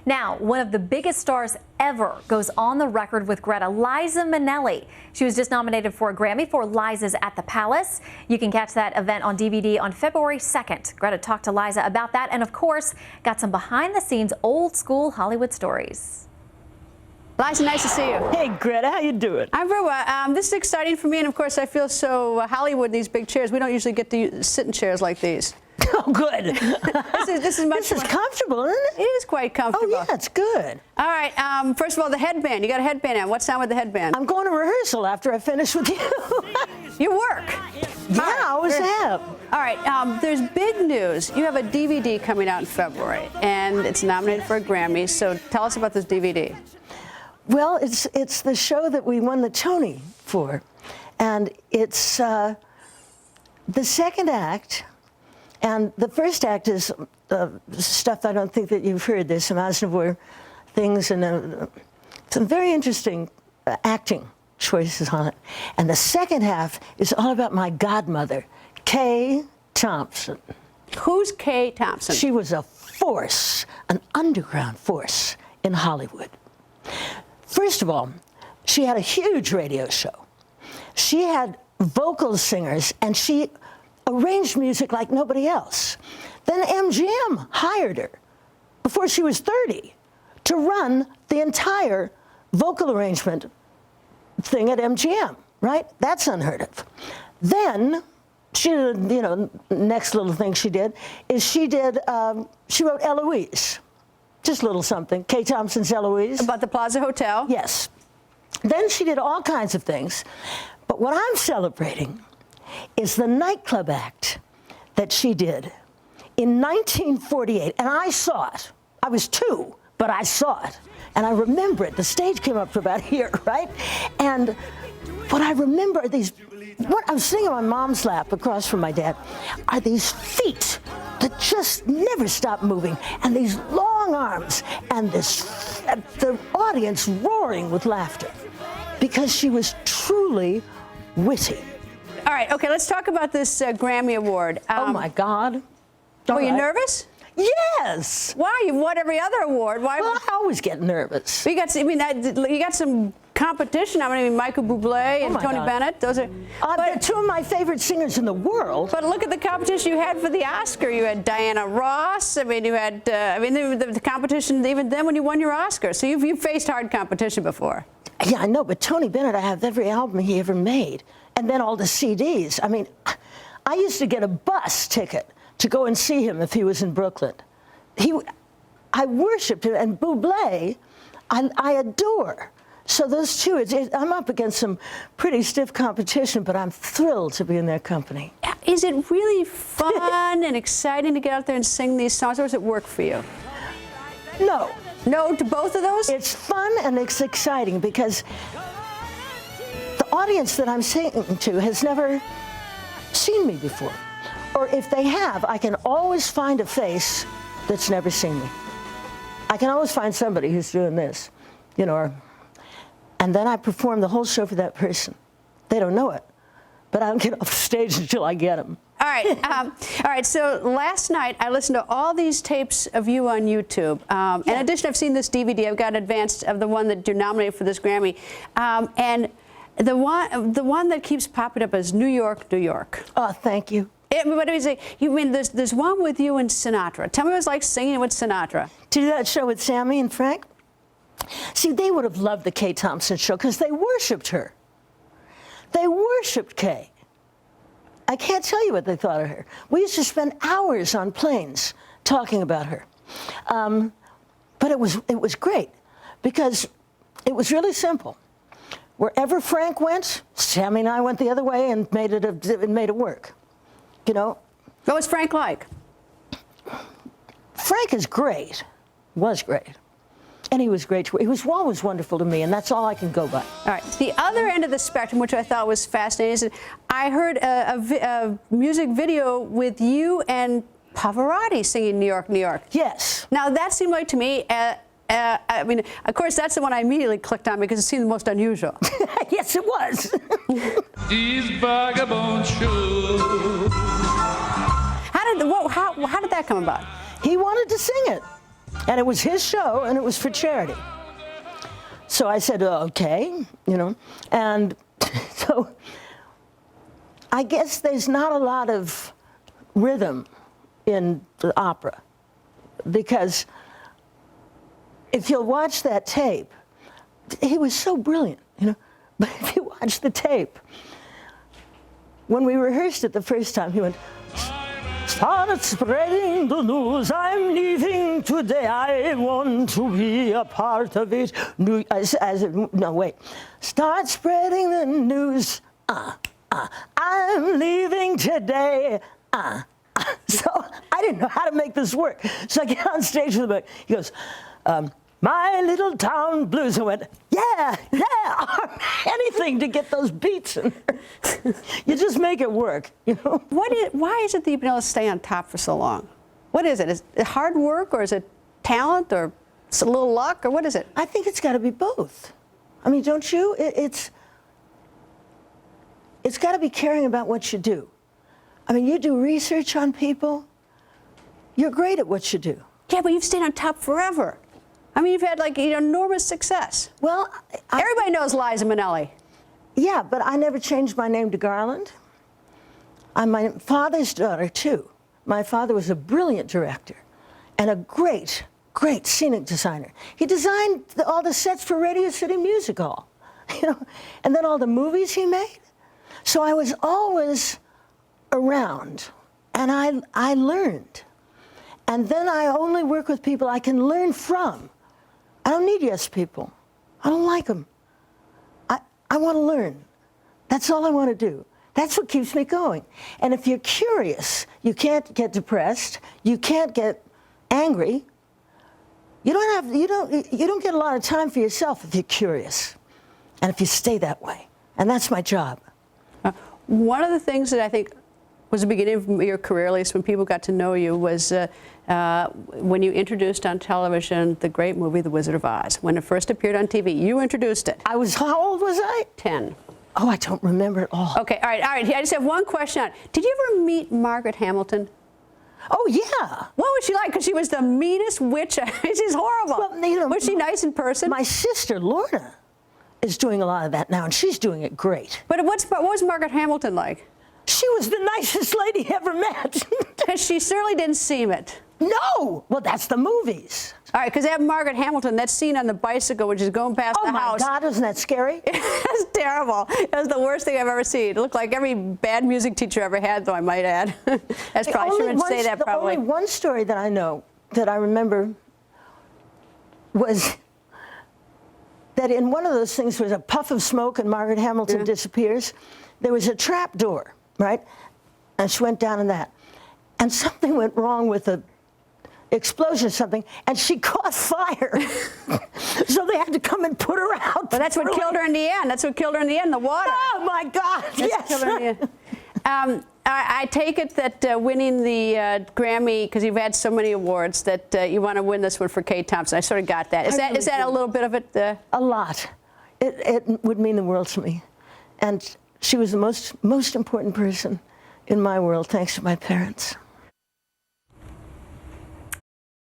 Now, one of the biggest stars ever goes on the record with Greta, Liza Minnelli. She was just nominated for a Grammy for Liza's at the Palace. You can catch that event on DVD on February 2nd. Greta talked to Liza about that and, of course, got some behind-the-scenes old-school Hollywood stories. Liza, nice to see you. Hey, Greta, how you doing? I'm very well. This is exciting for me, and of course, I feel so Hollywood in these big chairs. We don't usually get to sit in chairs like these. Oh, good. This is much. This is comfortable, isn't it? It is quite comfortable. Oh, yeah, it's good. All right. First of all, the headband. You got a headband on. What's on with the headband? I'm going to rehearsal after I finish with you. You work. Yeah, I was up. All right. There's big news. You have a DVD coming out in February, and it's nominated for a Grammy. So tell us about this DVD. Well, it's the show that we won the Tony for, and it's the second act, and the first act is stuff I don't think that you've heard. There's some Aznavour things and some very interesting acting choices on it. And the second half is all about my godmother, Kay Thompson. Who's Kay Thompson? She was a force, an underground force in Hollywood. First of all, she had a huge radio show. She had vocal singers, and she arranged music like nobody else. Then MGM hired her before she was 30 to run the entire vocal arrangement thing at MGM, right? That's unheard of. Then she did, you know, next little thing she did is she wrote Eloise. Just a little something. Kay Thompson's Eloise. About the Plaza Hotel? Yes. Then she did all kinds of things. But what I'm celebrating is the nightclub act that she did in 1948. And I saw it. I was 2, but I saw it. And I remember it. The stage came up to about here, right? And what I remember are these, what I'm sitting on my mom's lap across from my dad, are these feet that just never stop moving, and these long arms, and the audience roaring with laughter, because she was truly witty. All right, okay, let's talk about this Grammy Award. Oh my God. Were you nervous? Yes. Why? You've won every other award. Why? Well, I always get nervous. You got, you got some competition. I mean, Michael Bublé and Tony Bennett. Those are they're 2 of my favorite singers in the world. But look at the competition you had for the Oscar. You had Diana Ross. I mean, you had the competition even then when you won your Oscar. So you've faced hard competition before. Yeah, I know. But Tony Bennett, I have every album he ever made, and then all the CDs. I mean, I used to get a bus ticket to go and see him if he was in Brooklyn. I worshipped him, and Bublé, I adore. So those 2, I'm up against some pretty stiff competition, but I'm thrilled to be in their company. Is it really fun and exciting to get out there and sing these songs, or does it work for you? No. No to both of those? It's fun and it's exciting because the audience that I'm singing to has never seen me before. Or if they have, I can always find a face that's never seen me. I can always find somebody who's doing this, you know, and then I perform the whole show for that person. They don't know it, but I don't get off the stage until I get them. All right. All right. So last night I listened to all these tapes of you on YouTube. In addition, I've seen this DVD. I've got advanced of the one that you're nominated for this Grammy, and the one that keeps popping up is New York, New York. Oh, thank you. What do you say? You mean there's one with you and Sinatra? Tell me what it was like singing with Sinatra. To do that show with Sammy and Frank? See, they would have loved the Kay Thompson show because they worshipped her. They worshipped Kay. I can't tell you what they thought of her. We used to spend hours on planes talking about her. But it was great because it was really simple. Wherever Frank went, Sammy and I went the other way and made it work. You know? What was Frank like? Frank is great. Was great. And he was great. He was always wonderful to me, and that's all I can go by. All right. The other end of the spectrum, which I thought was fascinating, is that I heard a music video with you and Pavarotti singing New York, New York. Yes. Now, that seemed like to me, I mean, of course, that's the one I immediately clicked on because it seemed the most unusual. Yes, it was. These vagabond shoes. How did that come about? He wanted to sing it. And it was his show, and it was for charity. So I said, okay, you know. And so I guess there's not a lot of rhythm in the opera, because if you'll watch that tape, he was so brilliant, you know. But if you watch the tape, when we rehearsed it the first time, he went, start spreading the news, I'm leaving today, I want to be a part of it. No, wait. Start spreading the news, I'm leaving today, So I didn't know how to make this work. So I get on stage with him, he goes, my little town blues. I went, yeah, anything to get those beats in there. You just make it work, you know? Why is it that you've been able to stay on top for so long? What is it? Is it hard work, or is it talent, or a little luck, or what is it? I think it's got to be both. I mean, don't you? It's got to be caring about what you do. I mean, you do research on people. You're great at what you do. Yeah, but you've stayed on top forever. I mean, you've had, like, enormous success. Well, Everybody knows Liza Minnelli. Yeah, but I never changed my name to Garland. I'm my father's daughter, too. My father was a brilliant director and a great, great scenic designer. He designed all the sets for Radio City Music Hall, you know, and then all the movies he made. So I was always around, and I learned. And then I only work with people I can learn from. I don't need yes people. I don't like them. I want to learn. That's all I want to do. That's what keeps me going. And if you're curious, you can't get depressed. You can't get angry. You don't get a lot of time for yourself if you're curious, and if you stay that way. And that's my job. One of the things that I think was the beginning of your career, at least when people got to know you, was when you introduced on television the great movie The Wizard of Oz. When it first appeared on TV, you introduced it. How old was I? 10. Oh, I don't remember at all. Okay, all right. I just have one question on it. Did you ever meet Margaret Hamilton? Oh, yeah. What was she like? Because she was the meanest witch. She's horrible. Well, you know, was she nice in person? My sister, Lorna, is doing a lot of that now, and she's doing it great. But what was Margaret Hamilton like? She was the nicest lady ever met. Because she certainly didn't seem it. No! Well, that's the movies. All right, because they have Margaret Hamilton, that scene on the bicycle, which is going past the house. Oh, my God, isn't that scary? It's terrible. It was the worst thing I've ever seen. It looked like every bad music teacher ever had, though, I might add. That's probably, shouldn't say that probably. The only one story that I know, that I remember, was that in one of those things was a puff of smoke and Margaret Hamilton disappears. There was a trap door, right? And she went down in that. And something went wrong with the explosion or something, and she caught fire. So they had to come and put her out. But that's what killed her in the end. That's what killed her in the end, the water. Oh, my God, That's what killed her in the end. I take it that winning the Grammy, because you've had so many awards, that you want to win this one for Kate Thompson. I sort of got that. Is that a little bit of it? A lot. It would mean the world to me. And she was the most important person in my world, thanks to my parents.